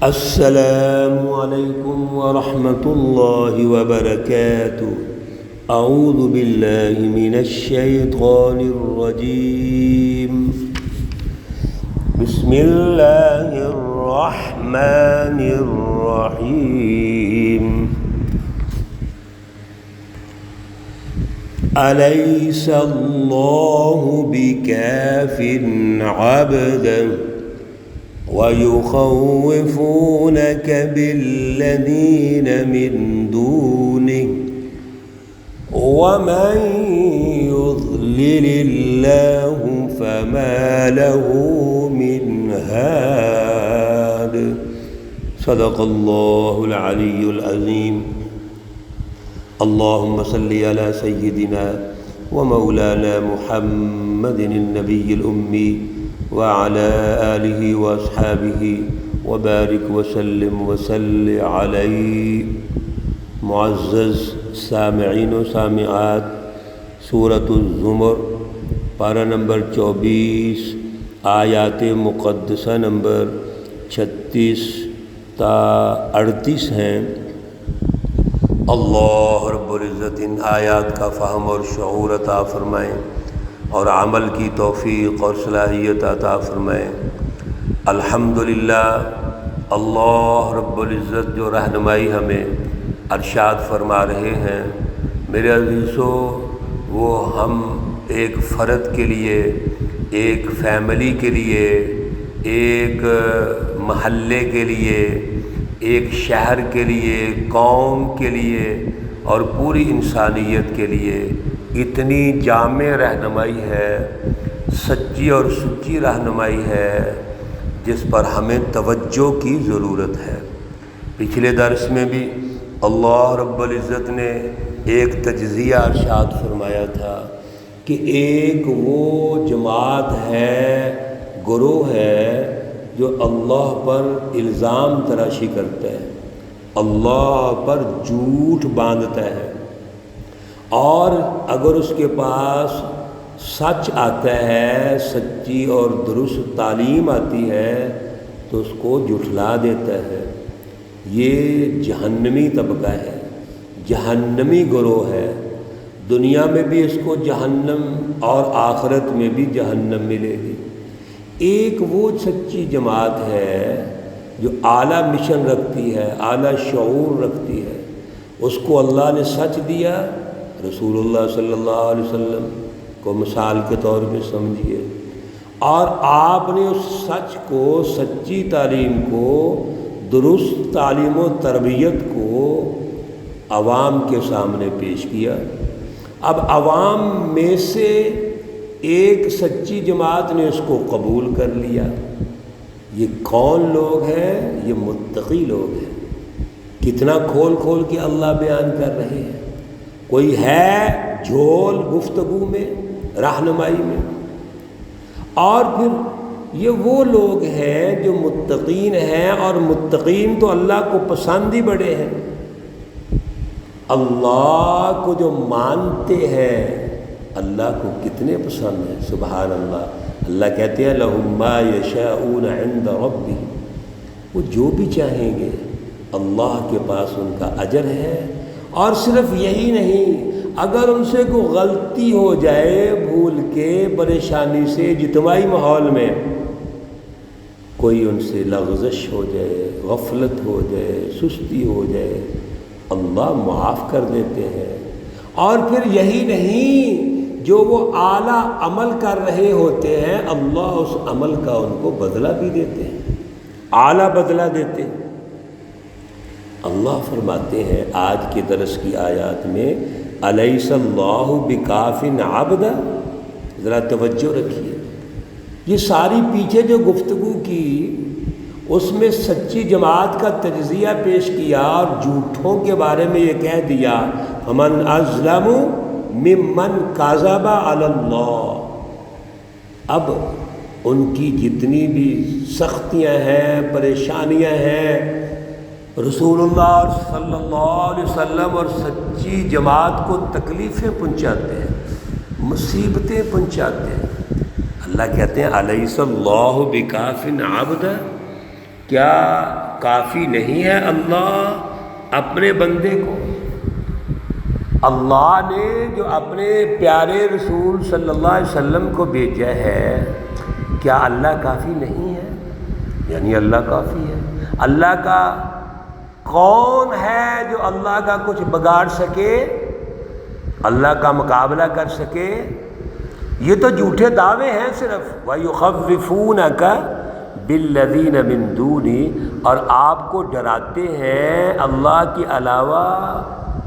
السلام علیکم ورحمۃ اللہ وبرکاتہ۔ اعوذ باللہ من الشیطان الرجیم، بسم اللہ الرحمن الرحیم۔ الیس اللہ بکاف عبدہ وَيُخَوِّفُونَكَ بِالَّذِينَ مِن دُونِهِ وَمَن يُضْلِلِ اللَّهُ فَمَا لَهُ مِنْ هَادٍ۔ صدق اللہ العلی العظیم۔ اللہم صلی علی سیدنا ومولانا محمد النبی الأمی وعلى آلہ واصحابہ وبارک وسلم وصل علیہ۔ معزز سامعین و سامعات، سورۃ الزمر پارہ نمبر 24 آیات مقدسہ نمبر 36 تا 38 ہیں۔ اللہ رب العزت ان آیات کا فہم اور شعور عطا فرمائیں اور عمل کی توفیق اور صلاحیت عطا فرمائیں۔ الحمدللہ، اللہ رب العزت جو رہنمائی ہمیں ارشاد فرما رہے ہیں، میرے عزیزو، وہ ہم ایک فرد کے لیے، ایک فیملی کے لیے، ایک محلے کے لیے، ایک شہر کے لیے، قوم کے لیے اور پوری انسانیت کے لیے اتنی جامع رہنمائی ہے، سچی اور سچی رہنمائی ہے، جس پر ہمیں توجہ کی ضرورت ہے۔ پچھلے درس میں بھی اللہ رب العزت نے ایک تجزیہ ارشاد فرمایا تھا کہ ایک وہ جماعت ہے، گروہ ہے، جو اللہ پر الزام تراشی کرتا ہے، اللہ پر جھوٹ باندھتا ہے، اور اگر اس کے پاس سچ آتا ہے، سچی اور درست تعلیم آتی ہے، تو اس کو جھٹلا دیتا ہے۔ یہ جہنمی طبقہ ہے، جہنمی گروہ ہے۔ دنیا میں بھی اس کو جہنم اور آخرت میں بھی جہنم ملے گی۔ ایک وہ سچی جماعت ہے جو اعلیٰ مشن رکھتی ہے، اعلیٰ شعور رکھتی ہے، اس کو اللہ نے سچ دیا، رسول اللہ صلی اللہ علیہ وسلم کو مثال کے طور پہ سمجھیے، اور آپ نے اس سچ کو، سچی تعلیم کو، درست تعلیم و تربیت کو عوام کے سامنے پیش کیا۔ اب عوام میں سے ایک سچی جماعت نے اس کو قبول کر لیا۔ یہ کون لوگ ہیں؟ یہ متقی لوگ ہیں۔ کتنا کھول کھول کے اللہ بیان کر رہے ہیں۔ کوئی ہے جھول گفتگو میں، رہنمائی میں؟ اور پھر یہ وہ لوگ ہیں جو متقین ہیں، اور متقین تو اللہ کو پسند ہی بڑے ہیں۔ اللہ کو جو مانتے ہیں، اللہ کو کتنے پسند ہیں، سبحان اللہ۔ اللہ کہتے ہیں لَهُم مَّا يَشَاءُونَ عِندَ رَبِّهِمْ، وہ جو بھی چاہیں گے اللہ کے پاس ان کا اجر ہے۔ اور صرف یہی نہیں، اگر ان سے کوئی غلطی ہو جائے، بھول کے، پریشانی سے، اجتماعی ماحول میں کوئی ان سے لغزش ہو جائے، غفلت ہو جائے، سستی ہو جائے، اللہ معاف کر دیتے ہیں۔ اور پھر یہی نہیں، جو وہ اعلیٰ عمل کر رہے ہوتے ہیں، اللہ اس عمل کا ان کو بدلہ بھی دیتے ہیں، اعلیٰ بدلہ دیتے ہیں۔ اللہ فرماتے ہیں آج کے درس کی آیات میں، الیس اللہ بکاف عبدہ، ذرا توجہ رکھیے۔ یہ ساری پیچھے جو گفتگو کی، اس میں سچی جماعت کا تجزیہ پیش کیا اور جھوٹوں کے بارے میں یہ کہہ دیا، فمن اظلم ممن کذب علی اللہ۔ اب ان کی جتنی بھی سختیاں ہیں، پریشانیاں ہیں، رسول اللہ صلی اللہ علیہ وسلم اور سچی جماعت کو تکلیفیں پہنچاتے ہیں، مصیبتیں پہنچاتے ہیں۔ اللہ کہتے ہیں الیس اللہ بکاف عبدہ، کیا کافی نہیں ہے اللہ اپنے بندے کو؟ اللہ نے جو اپنے پیارے رسول صلی اللہ علیہ وسلم کو بھیجا ہے، کیا اللہ کافی نہیں ہے؟ یعنی اللہ کافی ہے۔ اللہ کا کون ہے جو اللہ کا کچھ بگاڑ سکے، اللہ کا مقابلہ کر سکے؟ یہ تو جھوٹے دعوے ہیں صرف۔ وَيُخَوِّفُونَكَ بِالَّذِينَ مِن دُونِهِ، اور آپ کو ڈراتے ہیں اللہ کے علاوہ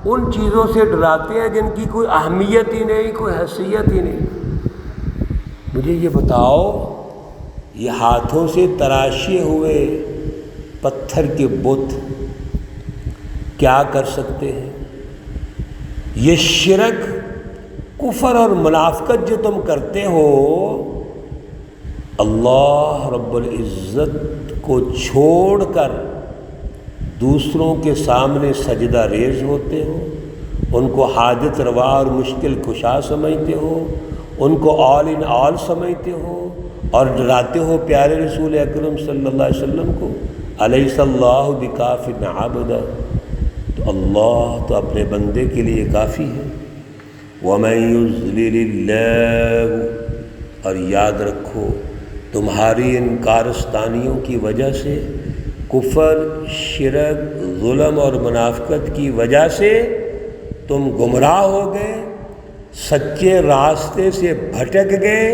ان چیزوں سے ڈراتے ہیں جن کی کوئی اہمیت ہی نہیں، کوئی حیثیت ہی نہیں۔ مجھے یہ بتاؤ، یہ ہاتھوں سے تراشے ہوئے پتھر کے بت کیا کر سکتے ہیں؟ یہ شرک، کفر اور منافقت جو تم کرتے ہو، اللہ رب العزت کو چھوڑ کر دوسروں کے سامنے سجدہ ریز ہوتے ہو، ان کو حاجت روا اور مشکل کشا سمجھتے ہو، ان کو آل ان آل سمجھتے ہو، اور ڈراتے ہو پیارے رسول اکرم صلی اللہ علیہ وسلم کو۔ الیس اللہ بکاف عبدہ، تو اللہ تو اپنے بندے کے لیے کافی ہے۔ وَمَن يُضْلِلِ اللَّهُ، اور یاد رکھو تمہاری ان کارستانیوں کی وجہ سے، کفر، شرک، ظلم اور منافقت کی وجہ سے تم گمراہ ہو گئے، سچے راستے سے بھٹک گئے،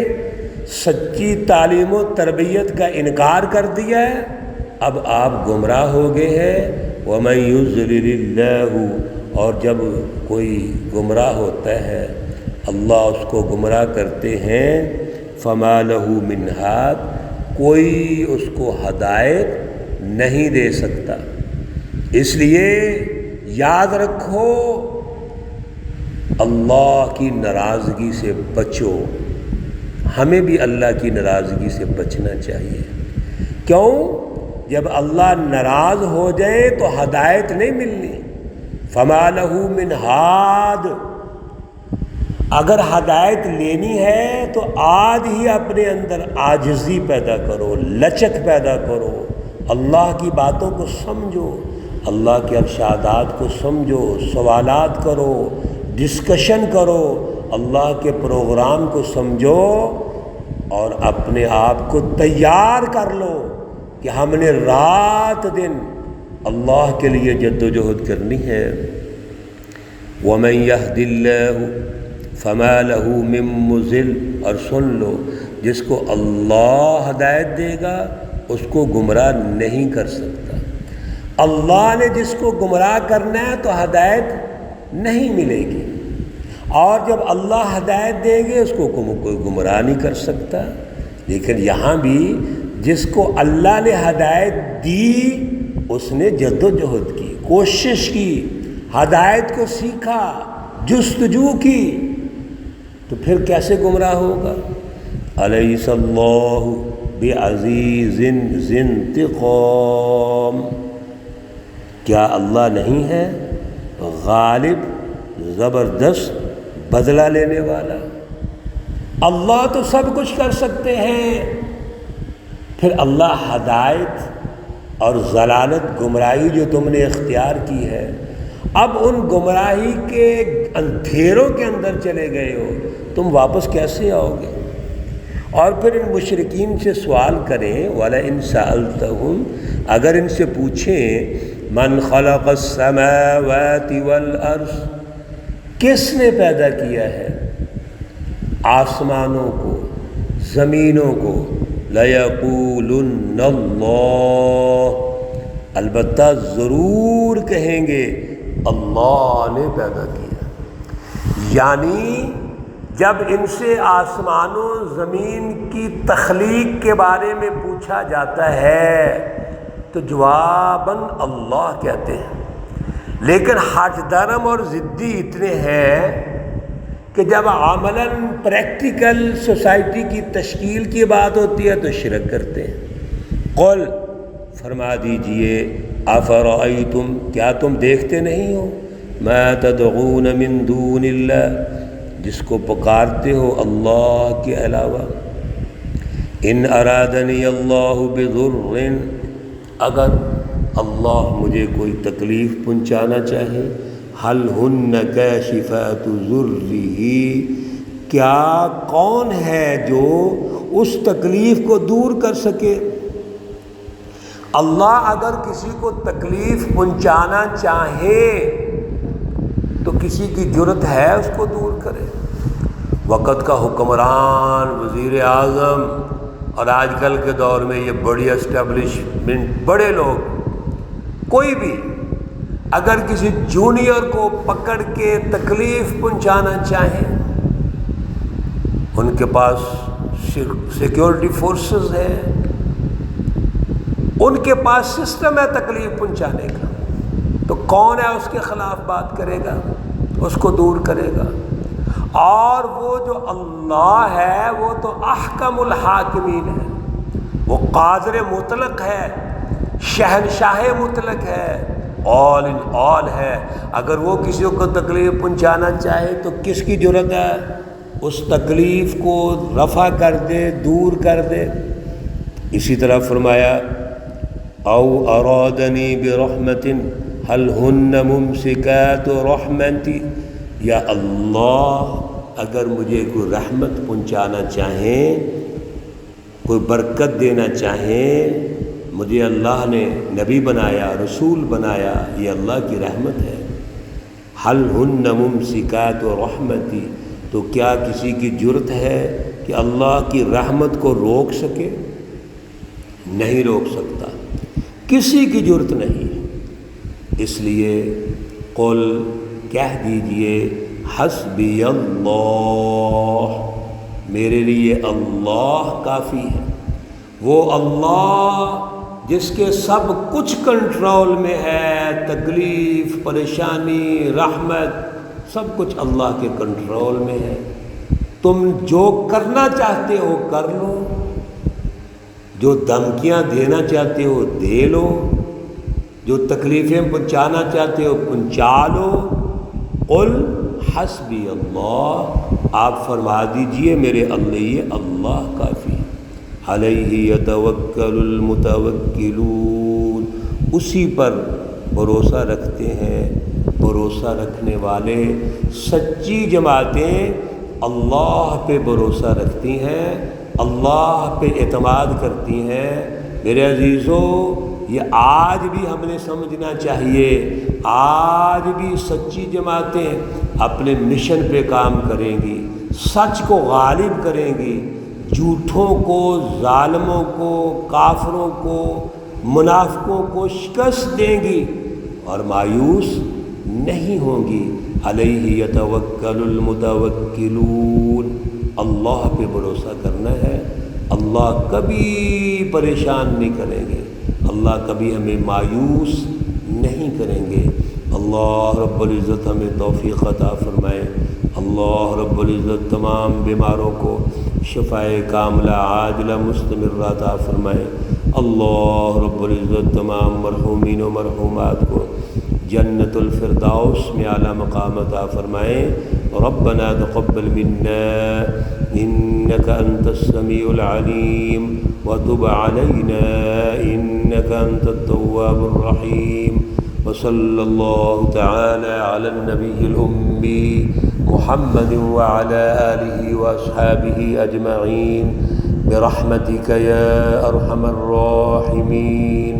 سچی تعلیم و تربیت کا انکار کر دیا ہے، اب آپ گمراہ ہو گئے ہیں۔ وَمَن يُضْلِلِ اللَّهُ، اور جب کوئی گمراہ ہوتا ہے اللہ اس کو گمراہ کرتے ہیں، فَمَا لَهُ مِنْ هَادٍ، کوئی اس کو ہدایت نہیں دے سکتا۔ اس لیے یاد رکھو اللہ کی ناراضگی سے بچو۔ ہمیں بھی اللہ کی ناراضگی سے بچنا چاہیے۔ کیوں؟ جب اللہ ناراض ہو جائے تو ہدایت نہیں ملنی۔ فَمَا لَهُ مِنْ هَادٍ، اگر ہدایت لینی ہے تو آج ہی اپنے اندر عاجزی پیدا کرو، لچک پیدا کرو، اللہ کی باتوں کو سمجھو، اللہ کے ارشادات کو سمجھو، سوالات کرو، ڈسکشن کرو، اللہ کے پروگرام کو سمجھو، اور اپنے آپ کو تیار کر لو کہ ہم نے رات دن اللہ کے لیے جد و جہد کرنی ہے۔ وَمَن يَهْدِ اللَّهُ فَمَا لَهُ مِن مُضِلٍّ، اور سن لو جس کو اللہ ہدایت دے گا اس کو گمراہ نہیں کر سکتا۔ اللہ نے جس کو گمراہ کرنا ہے تو ہدایت نہیں ملے گی، اور جب اللہ ہدایت دے گے اس کو کوئی گمراہ نہیں کر سکتا۔ لیکن یہاں بھی جس کو اللہ نے ہدایت دی اس نے جد و جہد کی، کوشش کی، ہدایت کو سیکھا، جستجو کی، تو پھر کیسے گمراہ ہوگا؟ الیس اللہ بعزیز ذی انتقام، کیا اللہ نہیں ہے غالب، زبردست بدلہ لینے والا؟ اللہ تو سب کچھ کر سکتے ہیں، پھر اللہ ہدایت اور ضلالت، گمراہی جو تم نے اختیار کی ہے، اب ان گمراہی کے اندھیروں کے اندر چلے گئے ہو، تم واپس کیسے آؤ گے؟ اور پھر ان مشرکین سے سوال کریں، وَلَئِن سَأَلْتَهُمْ، اگر ان سے پوچھیں من خلق السماوات والارض، کس نے پیدا کیا ہے آسمانوں کو، زمینوں کو، لَيَقُولُنَّ اللَّهُ، البتہ ضرور کہیں گے اللہ نے پیدا کیا۔ یعنی جب ان سے آسمانوں زمین کی تخلیق کے بارے میں پوچھا جاتا ہے تو جواباً اللہ کہتے ہیں، لیکن ہٹ درم اور ضدی اتنے ہیں کہ جب عملاً پریکٹیکل سوسائٹی کی تشکیل کی بات ہوتی ہے تو شرک کرتے ہیں۔ قل، فرما دیجئے، افرأیتم، کیا تم دیکھتے نہیں ہو، ما تدعون من دون اللہ، جس کو پکارتے ہو اللہ کے علاوہ، ان ارادنی اللہ بضر، اگر اللہ مجھے کوئی تکلیف پہنچانا چاہے، هل ہن کاشفات ضرہ، کیا کون ہے جو اس تکلیف کو دور کر سکے؟ اللہ اگر کسی کو تکلیف پہنچانا چاہے تو کسی کی جرت ہے اس کو دور کرے؟ وقت کا حکمران، وزیر اعظم، اور آج کل کے دور میں یہ بڑی اسٹیبلشمنٹ، بڑے لوگ، کوئی بھی اگر کسی جونیئر کو پکڑ کے تکلیف پہنچانا چاہیں، ان کے پاس سیکیورٹی فورسز ہیں، ان کے پاس سسٹم ہے تکلیف پہنچانے کا، تو کون ہے اس کے خلاف بات کرے گا، اس کو دور کرے گا؟ اور وہ جو اللہ ہے وہ تو احکم الحاکمین ہے، وہ قادر مطلق ہے، شہنشاہ مطلق ہے، آل ان آل ہے۔ اگر وہ کسی کو تکلیف پہنچانا چاہے تو کس کی جرت ہے اس تکلیف کو رفع کر دے، دور کر دے؟ اسی طرح فرمایا او ارادنی برحمت هل ہن ممسکات رحمتی، یا اللہ اگر مجھے کوئی رحمت پہنچانا چاہیں، کوئی برکت دینا چاہیں، مجھے اللہ نے نبی بنایا، رسول بنایا، یہ اللہ کی رحمت ہے۔ هل ہن ممسکات رحمتی، تو کیا کسی کی جرت ہے کہ اللہ کی رحمت کو روک سکے؟ نہیں روک سکتا، کسی کی جرت نہیں۔ اس لیے قل، کہہ دیجئے، حسبی اللہ، میرے لیے اللہ کافی ہے۔ وہ اللہ جس کے سب کچھ کنٹرول میں ہے، تکلیف، پریشانی، رحمت، سب کچھ اللہ کے کنٹرول میں ہے۔ تم جو کرنا چاہتے ہو کر لو، جو دھمکیاں دینا چاہتے ہو دے لو، جو تکلیفیں پہنچانا چاہتے ہو پہنچا لو۔ قل حسبی اللہ، آپ فرما دیجئے میرے لیے اللہ کافی ہے۔ علیہ یتوکل المتوکلون، اسی پر بھروسہ رکھتے ہیں بھروسہ رکھنے والے۔ سچی جماعتیں اللہ پہ بھروسہ رکھتی ہیں، اللہ پہ اعتماد کرتی ہیں۔ میرے عزیزو، یہ آج بھی ہم نے سمجھنا چاہیے، آج بھی سچی جماعتیں اپنے مشن پہ کام کریں گی، سچ کو غالب کریں گی، جھوٹوں کو، ظالموں کو، کافروں کو، منافقوں کو شکست دیں گی اور مایوس نہیں ہوں گی۔ علیہ یتوکل المتوکلون، اللہ پہ بھروسہ کرنا ہے، اللہ کبھی پریشان نہیں کریں گے، اللہ کبھی ہمیں مایوس نہیں کریں گے۔ اللہ رب العزت ہمیں توفیق عطا فرمائے، اللہ رب العزت تمام بیماروں کو شفائے کاملہ عاجلہ مستمرہ عطا فرمائے، اللہ رب العزت تمام مرحومین و مرحومات کو جنت الفردوس میں اعلیٰ مقام عطا فرمائے۔ ربنا تقبل منا انك انت السميع العليم وتب علينا انك انت التواب الرحيم، وصلى الله تعالى على النبي الأمي محمد وعلى آله وأصحابه أجمعين برحمتك يا أرحم الراحمين۔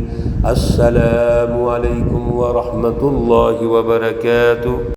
السلام عليكم ورحمة الله وبركاته۔